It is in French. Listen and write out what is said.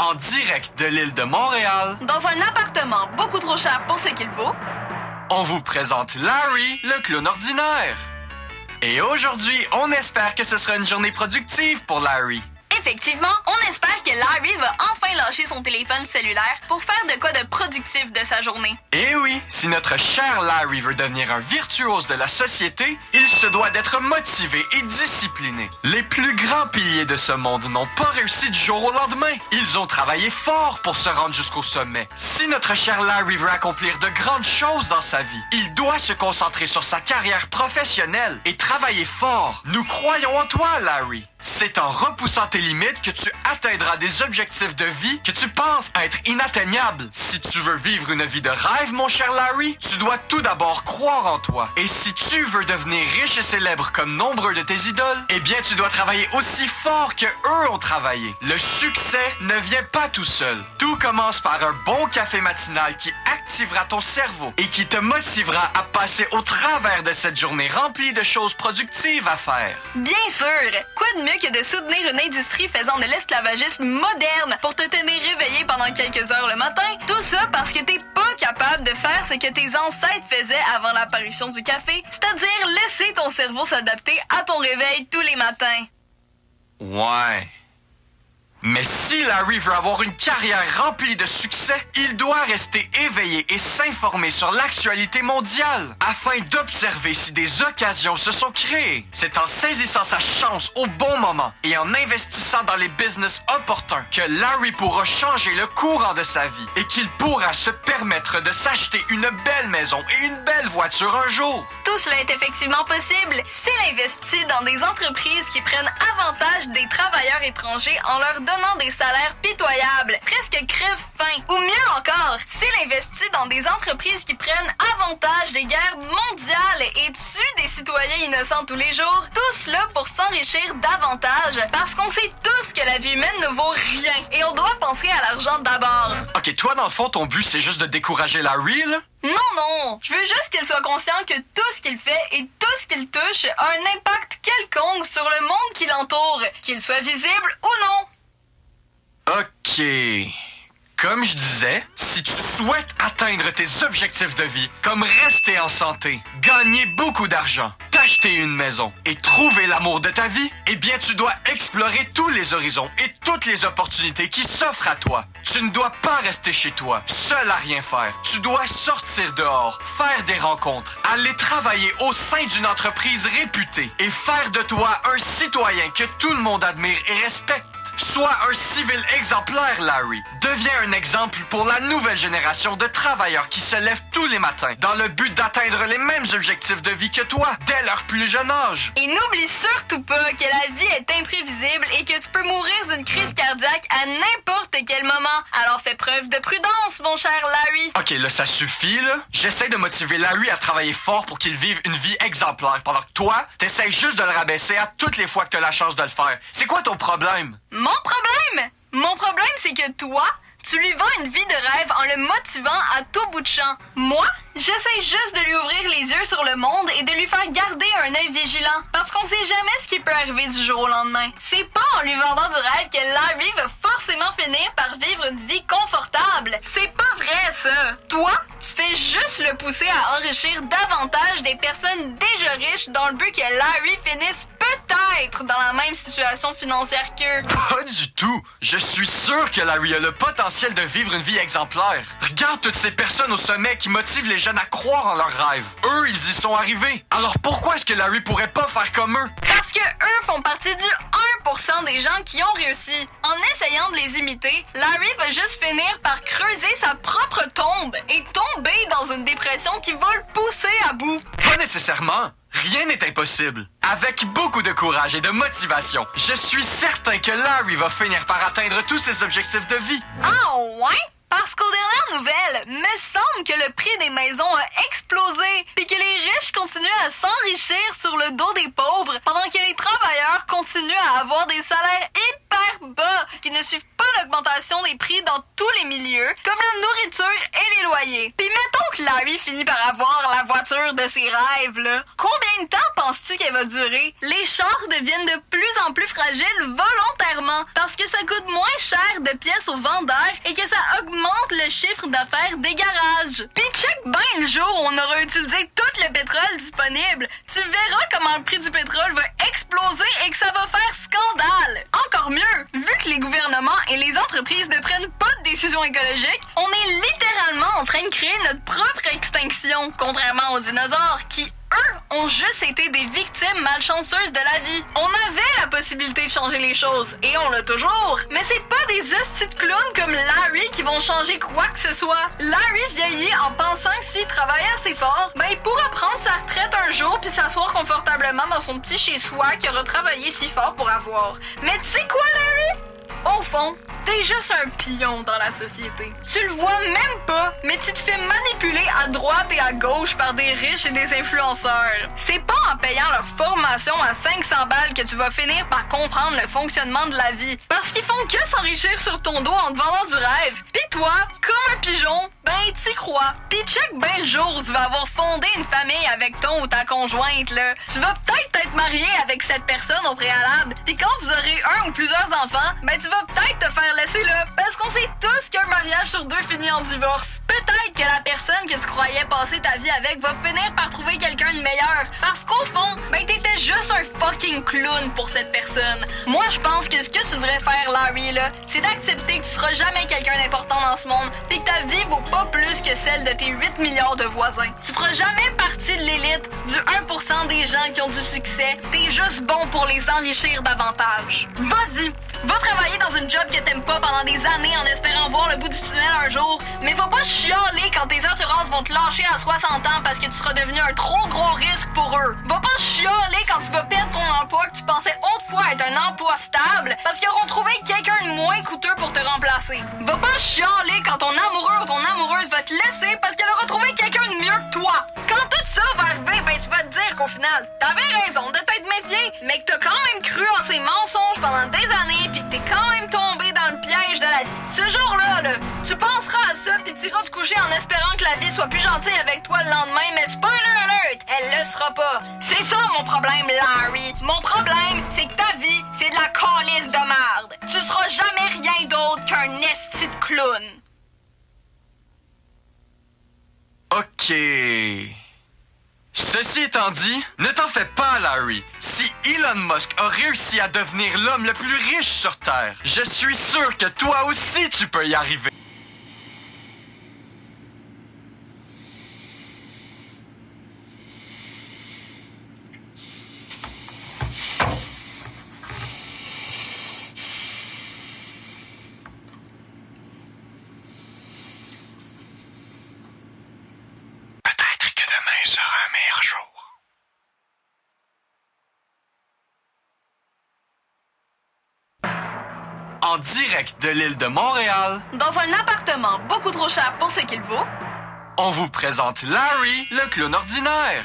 en direct de l'île de Montréal, dans un appartement beaucoup trop cher pour ce qu'il vaut, on vous présente Larry, le clown ordinaire. Et aujourd'hui, on espère que ce sera une journée productive pour Larry. effectivement, on espère que Larry va enfin lâcher son téléphone cellulaire pour faire de quoi de productif de sa journée. Et oui, si notre cher Larry veut devenir un virtuose de la société, il se doit d'être motivé et discipliné. Les plus grands piliers de ce monde n'ont pas réussi du jour au lendemain. Ils ont travaillé fort pour se rendre jusqu'au sommet. Si notre cher Larry veut accomplir de grandes choses dans sa vie, il doit se concentrer sur sa carrière professionnelle et travailler fort. Nous croyons en toi, Larry. C'est en repoussant tes limites que tu atteindras des objectifs de vie que tu penses être inatteignables. Si tu veux vivre une vie de rêve, mon cher Larry, tu dois tout d'abord croire en toi. Et si tu veux devenir riche et célèbre comme nombreux de tes idoles, eh bien tu dois travailler aussi fort que eux ont travaillé. Le succès ne vient pas tout seul. Tout commence par un bon café matinal qui activera ton cerveau et qui te motivera à passer au travers de cette journée remplie de choses productives à faire. Bien sûr! Quoi de mieux que de soutenir une industrie faisant de l'esclavagisme moderne pour te tenir réveillé pendant quelques heures le matin? Tout ça parce que t'es pas capable de faire ce que tes ancêtres faisaient avant l'apparition du café, c'est-à-dire laisser ton cerveau s'adapter à ton réveil tous les matins. Ouais. Mais si Larry veut avoir une carrière remplie de succès, il doit rester éveillé et s'informer sur l'actualité mondiale afin d'observer si des occasions se sont créées. C'est en saisissant sa chance au bon moment et en investissant dans les business opportuns que Larry pourra changer le courant de sa vie et qu'il pourra se permettre de s'acheter une belle maison et une belle voiture un jour. Tout cela est effectivement possible s'il investit dans des entreprises qui prennent avantage des travailleurs étrangers en leur donnant des salaires pitoyables, presque crève-faim. Ou mieux encore, s'il investit dans des entreprises qui prennent avantage des guerres mondiales et tuent des citoyens innocents tous les jours, tout cela pour s'enrichir davantage, parce qu'on sait tous que la vie humaine ne vaut rien et on doit penser à l'argent d'abord. Ok, toi dans le fond, ton but c'est juste de décourager Larry, là? Non, je veux juste qu'il soit conscient que tout ce qu'il fait et tout ce qu'il touche a un impact quelconque sur le monde qui l'entoure, qu'il soit visible ou non. Ok. Comme je disais, si tu souhaites atteindre tes objectifs de vie, comme rester en santé, gagner beaucoup d'argent, t'acheter une maison et trouver l'amour de ta vie, eh bien tu dois explorer tous les horizons et toutes les opportunités qui s'offrent à toi. Tu ne dois pas rester chez toi, seul à rien faire. Tu dois sortir dehors, faire des rencontres, aller travailler au sein d'une entreprise réputée et faire de toi un citoyen que tout le monde admire et respecte. Sois un civil exemplaire, Larry. Deviens un exemple pour la nouvelle génération de travailleurs qui se lèvent tous les matins dans le but d'atteindre les mêmes objectifs de vie que toi dès leur plus jeune âge. Et n'oublie surtout pas que la vie est imprévisible et que tu peux mourir d'une crise cardiaque à n'importe quel moment. Alors fais preuve de prudence, mon cher Larry. Ok, là, ça suffit, là. J'essaie de motiver Larry à travailler fort pour qu'il vive une vie exemplaire, pendant que toi, t'essayes juste de le rabaisser à toutes les fois que t'as la chance de le faire. C'est quoi ton problème? Mon problème, c'est que toi, tu lui vends une vie de rêve en le motivant à tout bout de champ. Moi, j'essaie juste de lui ouvrir les yeux sur le monde et de lui faire garder un œil vigilant, parce qu'on sait jamais ce qui peut arriver du jour au lendemain. C'est pas en lui vendant du rêve que Larry va forcément finir par vivre une vie confortable. C'est pas vrai, ça. Toi, tu fais juste le pousser à enrichir davantage des personnes déjà riches dans le but que Larry finisse peut-être dans la même situation financière qu'eux. Pas du tout. Je suis sûr que Larry a le potentiel de vivre une vie exemplaire. Regarde toutes ces personnes au sommet qui motivent les jeunes à croire en leurs rêves. Eux, ils y sont arrivés. Alors pourquoi est-ce que Larry pourrait pas faire comme eux? Parce que eux font partie du 1% des gens qui ont réussi. En essayant de les imiter, Larry va juste finir par creuser sa propre tombe et tomber dans une dépression qui va le pousser à bout. Pas nécessairement. Rien n'est impossible. Avec beaucoup de courage et de motivation, je suis certain que Larry va finir par atteindre tous ses objectifs de vie. Ah ouais? Parce qu'aux dernières nouvelles, me semble que le prix des maisons a explosé puis que les riches continuent à s'enrichir sur le dos des pauvres pendant que les travailleurs continuent à avoir des salaires hyper bas qui ne suivent pas l'augmentation des prix dans tous les milieux, comme la nourriture et les loyers. Puis mettons que Larry finit par avoir la voiture de ses rêves, là. Combien de temps penses-tu qu'elle va durer? Les chars deviennent de plus en plus fragiles volontairement parce que ça coûte moins cher de pièces au vendeur et que ça augmente le chiffre d'affaires des garages. Pis check ben le jour où on aura utilisé tout le pétrole disponible. Tu verras comment le prix du pétrole va exploser et que ça va faire scandale. Encore mieux, vu que les gouvernements et les entreprises ne prennent pas de décisions écologiques, on est littéralement en train de créer notre propre extinction, contrairement aux dinosaures qui, eux, ont juste été des victimes malchanceuses de la vie. On avait la possibilité de changer les choses, et on l'a toujours. Mais c'est pas des hosties de clowns comme Larry qui vont changer quoi que ce soit. Larry vieillit en pensant que s'il travaillait assez fort, ben il pourra prendre sa retraite un jour puis s'asseoir confortablement dans son petit chez-soi qu'il aura travaillé si fort pour avoir. Mais tu sais quoi, Larry? Au fond, t'es juste un pion dans la société. Tu le vois même pas, mais tu te fais manipuler à droite et à gauche par des riches et des influenceurs. C'est pas en payant leur formation à 500 balles que tu vas finir par comprendre le fonctionnement de la vie. Parce qu'ils font que s'enrichir sur ton dos en te vendant du rêve. Pis toi, comme un pigeon, ben t'y crois. Pis check ben le jour où tu vas avoir fondé une famille avec ton ou ta conjointe, là. Tu vas peut-être être marié avec cette personne au préalable. Pis quand vous aurez un ou plusieurs enfants, ben tu vas peut-être te faire laisser là. Parce qu'on sait tous qu'un mariage sur deux finit en divorce. Peut-être que la personne que tu croyais passer ta vie avec va finir par trouver quelqu'un de meilleur. Parce qu'au fond, ben t'étais juste un fucking clown pour cette personne. Moi, je pense que ce que tu devrais faire, Larry, là, c'est d'accepter que tu seras jamais quelqu'un d'important dans ce monde, pis que ta vie vaut pas plus que celle de tes 8 milliards de voisins. Tu feras jamais partie de l'élite, du 1% des gens qui ont du succès. T'es juste bon pour les enrichir davantage. Vas-y, va travailler dans une job que t'aimes pas pendant des années en espérant voir le bout du tunnel un jour, mais va pas chialer quand tes assurances vont te lâcher à 60 ans parce que tu seras devenu un trop gros risque pour eux. Va pas chialer quand tu vas perdre ton emploi que tu pensais autrefois être un emploi stable parce qu'ils auront trouvé quelqu'un de moins coûteux pour te remplacer. Va pas chialer quand ton amoureux ou ton amoureuse va te laisser parce qu'elle aura trouvé quelqu'un de mieux que toi. Quand tout ça va arriver, ben tu vas te dire qu'au final, t'avais raison de t'être méfié, mais que t'as quand même cru en ces mensonges pendant des années pis que t'es quand même tombé dans le piège de la vie. Ce jour-là, là, tu penseras à ça pis t'iras te coucher en espérant que la vie soit plus gentille avec toi le lendemain, mais spoiler alert, elle le sera pas. C'est ça mon problème, Larry. Mon problème, c'est que ta vie, c'est de la calice de merde. Tu seras jamais rien d'autre qu'un esti de clown. OK. Ceci étant dit, ne t'en fais pas, Larry. Si Elon Musk a réussi à devenir l'homme le plus riche sur Terre, je suis sûr que toi aussi tu peux y arriver. Peut-être que demain sera un meilleur jour. En direct de l'île de Montréal, Dans un appartement beaucoup trop cher pour ce qu'il vaut, on vous présente Larry, le clown ordinaire.